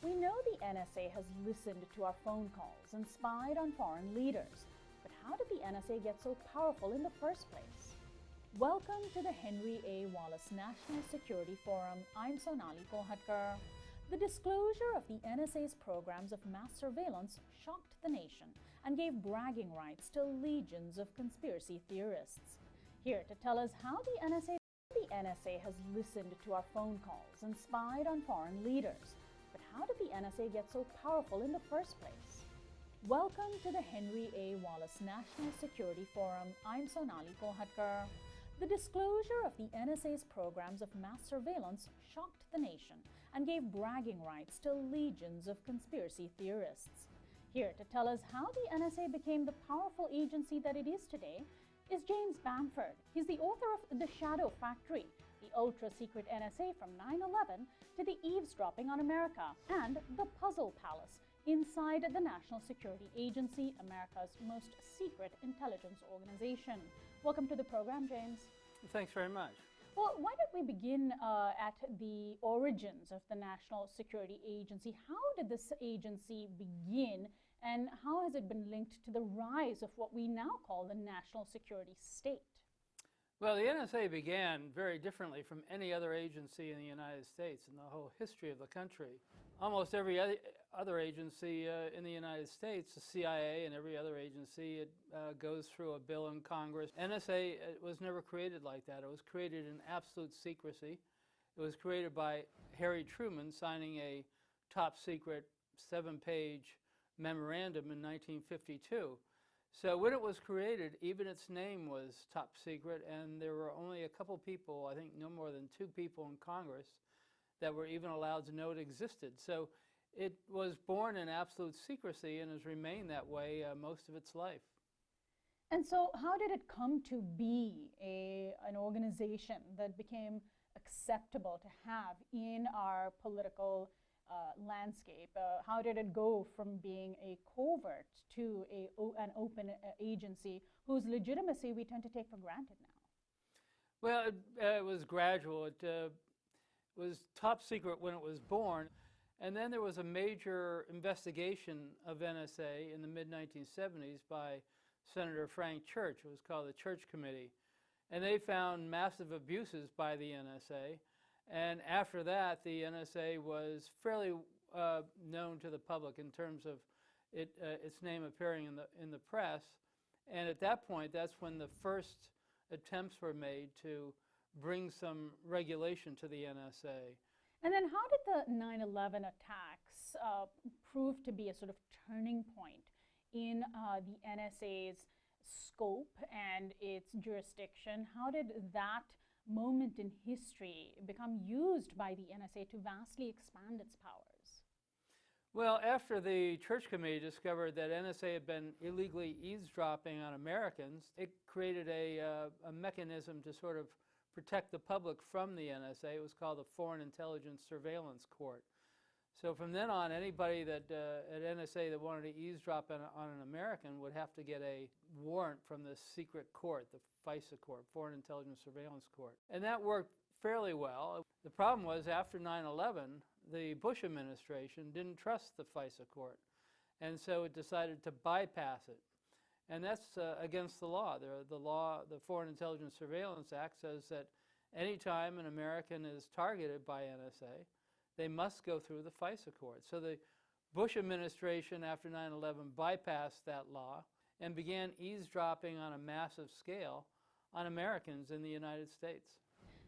We know the NSA has listened to our phone calls and spied on foreign leaders. But how did the NSA get so powerful in the first place? Welcome to the Henry A. Wallace National Security Forum. I'm Sonali Kohatkar. The disclosure of the NSA's programs of mass surveillance shocked the nation and gave bragging rights to legions of conspiracy theorists. Here to tell us how the NSA has listened to our phone calls and spied on foreign leaders. But how did the NSA get so powerful in the first place? Welcome to the Henry A. Wallace National Security Forum. I'm Sonali Kohatkar. The disclosure of the NSA's programs of mass surveillance shocked the nation and gave bragging rights to legions of conspiracy theorists. Here to tell us how the NSA became the powerful agency that it is today is James Bamford. He's the author of The Shadow Factory, the ultra-secret NSA from 9/11 to the eavesdropping on America, and The Puzzle Palace, inside the National Security Agency, America's most secret intelligence organization. Welcome to the program, James. Thanks very much. Well, why don't we begin at the origins of the National Security Agency? How did this agency begin, and how has it been linked to the rise of what we now call the national security state? Well, the NSA began very differently from any other agency in the United States in the whole history of the country. Almost every other agency in the United States, the CIA and every other agency, it goes through a bill in Congress. NSA was never created like that. It was created in absolute secrecy. It was created by Harry Truman signing a top secret 7-page memorandum in 1952. So when it was created, even its name was top secret, and there were only a couple people, I think no more than 2 people in Congress, that were even allowed to know it existed. So it was born in absolute secrecy and has remained that way most of its life. And so how did it come to be an organization that became acceptable to have in our political landscape? How did it go from being a covert to an open agency whose legitimacy we tend to take for granted now? Well, it was gradual. It was top secret when it was born, and then there was a major investigation of NSA in the mid-1970s by Senator Frank Church. It was called the Church Committee, and they found massive abuses by the NSA. And after that, the NSA was fairly known to the public in terms of its name appearing in the press. And at that point, that's when the first attempts were made to bring some regulation to the NSA. And then how did the 9/11 attacks prove to be a sort of turning point in the NSA's scope and its jurisdiction? How did that moment in history become used by the NSA to vastly expand its powers? Well, after the Church Committee discovered that NSA had been illegally eavesdropping on Americans, it created a mechanism to sort of protect the public from the NSA. It was called the Foreign Intelligence Surveillance Court. So from then on, anybody that at NSA that wanted to eavesdrop on an American would have to get a warrant from the secret court, the FISA court, Foreign Intelligence Surveillance Court. And that worked fairly well. The problem was after 9/11, the Bush administration didn't trust the FISA court, and so it decided to bypass it. And that's against the law. The Foreign Intelligence Surveillance Act says that anytime an American is targeted by NSA, they must go through the FISA court. So the Bush administration after 9/11 bypassed that law and began eavesdropping on a massive scale on Americans in the United States.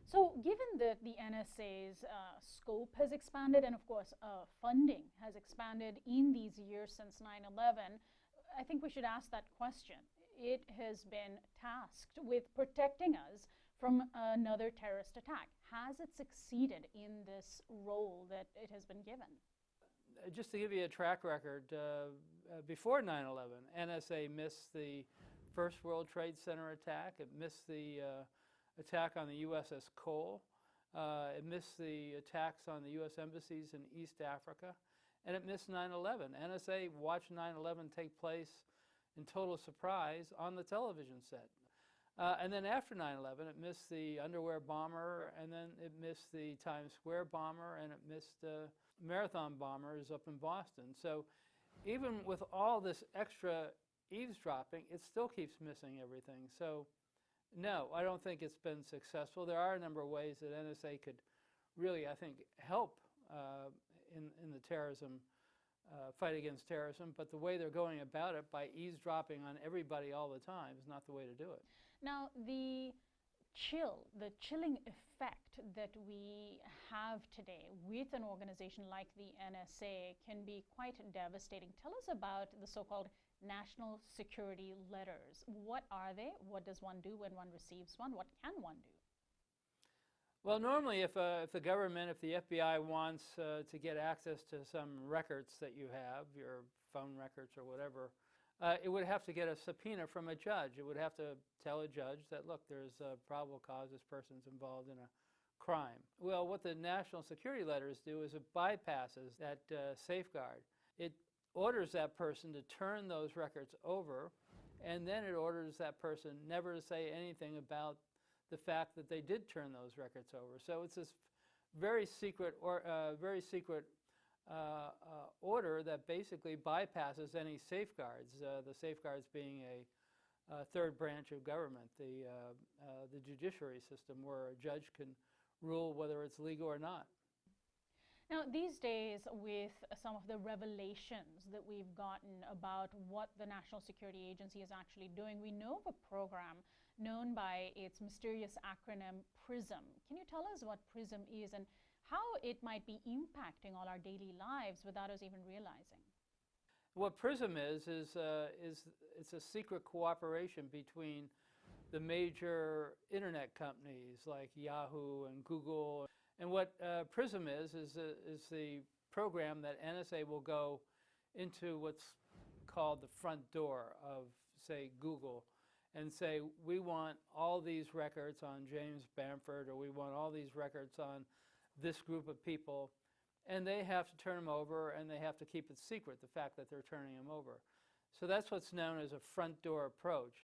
So given that the NSA's scope has expanded and of course funding has expanded in these years since 9/11, I think we should ask that question. It has been tasked with protecting us from another terrorist attack. Has it succeeded in this role that it has been given? Just to give you a track record, before 9/11, NSA missed the first World Trade Center attack. It missed the attack on the USS Cole. It missed the attacks on the U.S. embassies in East Africa. And it missed 9/11. NSA watched 9/11 take place in total surprise on the television set. And then after 9/11, it missed the underwear bomber, and then it missed the Times Square bomber, and it missed marathon bombers up in Boston. So even with all this extra eavesdropping, it still keeps missing everything. So no, I don't think it's been successful. There are a number of ways that NSA could really, I think, help in the terrorism fight against terrorism, but the way they're going about it by eavesdropping on everybody all the time is not the way to do it. Now, the chilling effect that we have today with an organization like the NSA can be quite devastating. Tell us about the so-called national security letters. What are they? What does one do when one receives one? What can one do? Well, normally if the government, if the FBI wants to get access to some records that you have, your phone records or whatever, it would have to get a subpoena from a judge. It would have to tell a judge that, look, there's a probable cause this person's involved in a crime. Well, what the national security letters do is it bypasses that safeguard. It orders that person to turn those records over, and then it orders that person never to say anything about the fact that they did turn those records over. So it's this very secret order that basically bypasses any safeguards, the safeguards being a third branch of government, the judiciary system, where a judge can rule whether it's legal or not. Now, these days, with some of the revelations that we've gotten about what the National Security Agency is actually doing, we know of a program known by its mysterious acronym PRISM. Can you tell us what PRISM is and how it might be impacting all our daily lives without us even realizing? What PRISM is it's a secret cooperation between the major internet companies like Yahoo and Google. And what PRISM is the program that NSA will go into what's called the front door of, say, Google, and say, we want all these records on James Bamford, or we want all these records on this group of people, and they have to turn them over, and they have to keep it secret, the fact that they're turning them over. So that's what's known as a front door approach.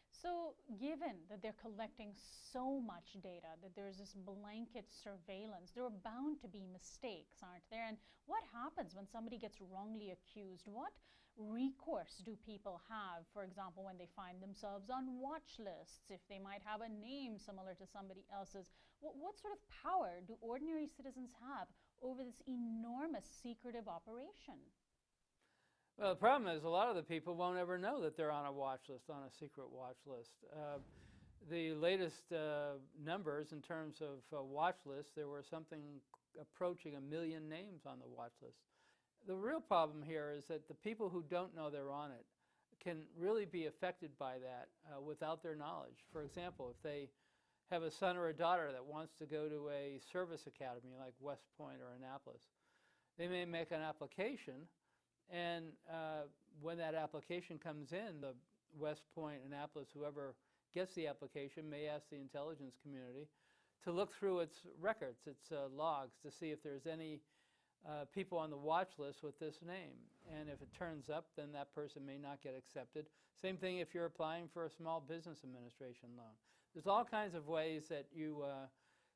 So given that they're collecting so much data, that there's this blanket surveillance, there are bound to be mistakes, aren't there? And what happens when somebody gets wrongly accused? What recourse do people have, for example, when they find themselves on watch lists, if they might have a name similar to somebody else's? What sort of power do ordinary citizens have over this enormous secretive operation? Well, the problem is a lot of the people won't ever know that they're on a watch list, on a secret watch list. The latest numbers in terms of watch lists, there were something approaching 1 million names on the watch list. The real problem here is that the people who don't know they're on it can really be affected by that without their knowledge. For example, if they have a son or a daughter that wants to go to a service academy like West Point or Annapolis, they may make an application, and when that application comes in, the West Point, Annapolis, whoever gets the application may ask the intelligence community to look through its records, its logs, to see if there's any people on the watch list with this name. And if it turns up, then that person may not get accepted. Same thing if you're applying for a small business administration loan. There's all kinds of ways that you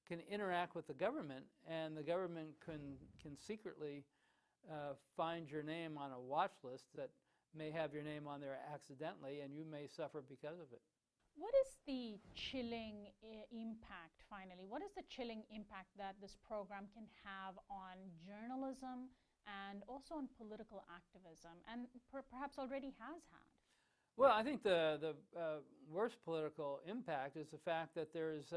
can interact with the government, and the government can secretly find your name on a watch list that may have your name on there accidentally, and you may suffer because of it. What is the chilling impact, finally? What is the chilling impact that this program can have on journalism and also on political activism, and perhaps already has had? Well, I think the worst political impact is the fact that there's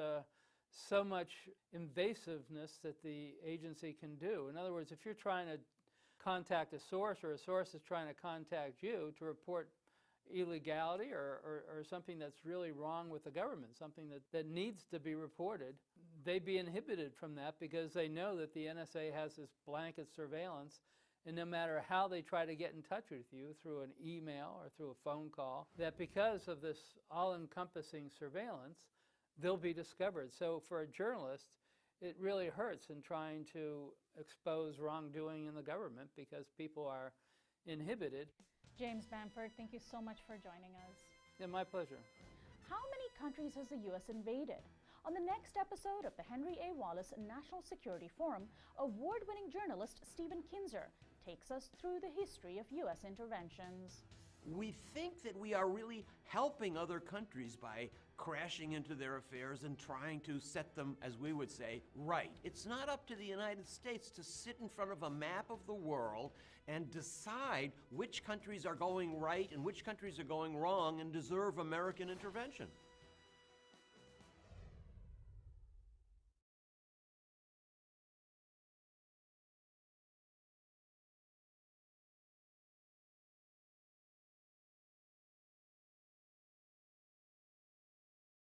so much invasiveness that the agency can do. In other words, if you're trying to contact a source, or a source is trying to contact you to report illegality or something that's really wrong with the government, something that needs to be reported, they'd be inhibited from that because they know that the NSA has this blanket surveillance, and no matter how they try to get in touch with you through an email or through a phone call, that because of this all-encompassing surveillance, they'll be discovered. So for a journalist, it really hurts in trying to expose wrongdoing in the government because people are inhibited. James Bamford, thank you so much for joining us. Yeah, my pleasure. How many countries has the U.S. invaded? On the next episode of the Henry A. Wallace National Security Forum, award-winning journalist Stephen Kinzer takes us through the history of U.S. interventions. We think that we are really helping other countries by crashing into their affairs and trying to set them, as we would say, right. It's not up to the United States to sit in front of a map of the world and decide which countries are going right and which countries are going wrong and deserve American intervention.